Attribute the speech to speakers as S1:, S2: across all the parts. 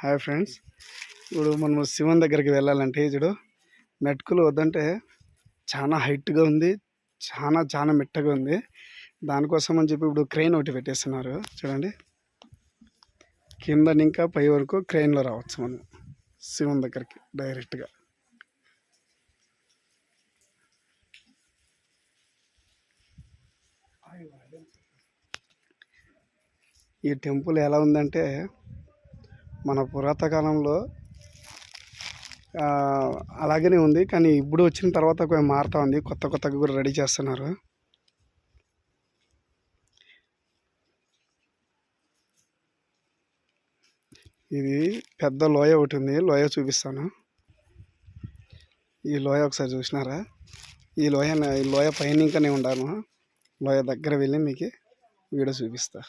S1: Hi friends, ఇప్పుడు మనం శివన్ దగ్గరికి వెళ్ళాలంటే చూడు మెట్కులు వద్దంటే చాలా హైట్గా ఉంది, చాలా చాలా మెట్టగా ఉంది. దానికోసం అని చెప్పి ఇప్పుడు క్రెయిన్ ఒకటి పెట్టేస్తున్నారు చూడండి. కింద ఇంకా పై వరకు క్రెయిన్లో రావచ్చు మనం శివన్ దగ్గరికి డైరెక్ట్గా. ఈ టెంపుల్ ఎలా ఉందంటే మన పురాతకాలంలో అలాగనే ఉంది, కానీ ఇప్పుడు వచ్చిన తర్వాత కొంచెం మారుతూ ఉంది. కొత్త కొత్తగా కూడా రెడీ చేస్తున్నారు. ఇది పెద్ద లోయ ఒకటి ఉంది, లోయ చూపిస్తాను. ఈ లోయ ఒకసారి చూసినారా? ఈ లోయ పైన ఇంకానే ఉండాను. లోయ దగ్గర వెళ్ళి మీకు వీడియో చూపిస్తా.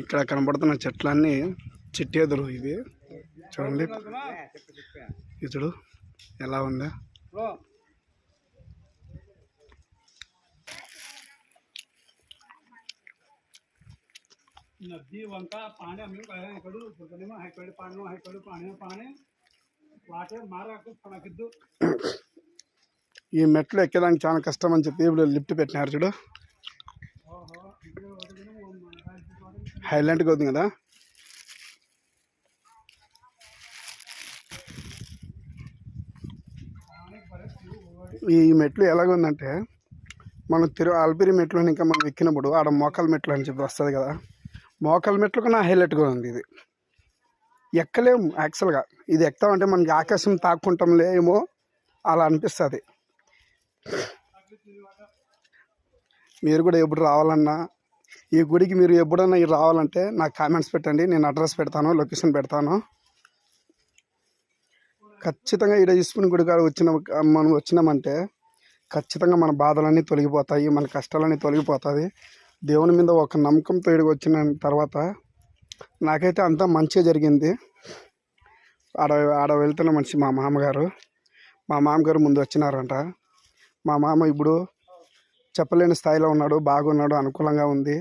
S1: ఇక్కడ కనబడుతున్న చెట్లన్నీ చిట్టెదురు. ఇవి చూడండి, ఇతడు ఎలా ఉందా. ఈ మెట్లు ఎక్కడానికి చాలా కష్టం అని చెప్పి ఇప్పుడు లిఫ్ట్ పెట్టినారు చూడు. హైలైట్గా ఉంది కదా. ఈ మెట్లు ఎలాగుందంటే మనం అల్పిరి మెట్లు ఇంకా మనం ఎక్కినప్పుడు ఆడ మోకాల మెట్లు అని చెప్పి వస్తుంది కదా, మోకాల మెట్లు కన్నా హైలైట్గా ఉంది. ఇది ఎక్కలేము యాక్చువల్గా. ఇది ఎక్కుతామంటే మనకి ఆకాశం తాక్కుంటాంలే ఏమో అలా అనిపిస్తుంది. మీరు కూడా ఎప్పుడు రావాలన్నా ఈ గుడికి మీరు ఎప్పుడన్నా రావాలంటే నాకు కామెంట్స్ పెట్టండి, నేను అడ్రస్ పెడతాను, లొకేషన్ పెడతాను. ఖచ్చితంగా ఇక్కడ ఈశ్వరుని గుడి కాడ మనం వచ్చినామంటే ఖచ్చితంగా మన బాధలన్నీ తొలగిపోతాయి, మన కష్టాలన్నీ తొలగిపోతుంది. దేవుని మీద ఒక నమ్మకంతో ఇక్కడికి వచ్చిన తర్వాత నాకైతే అంతా మంచిగా జరిగింది. ఆడ వెళ్తున్న మనిషి మా మామగారు ముందు వచ్చినారంట. మా మామ ఇప్పుడు చెప్పలేని స్థాయిలో ఉన్నాడు, బాగున్నాడు, అనుకూలంగా ఉంది.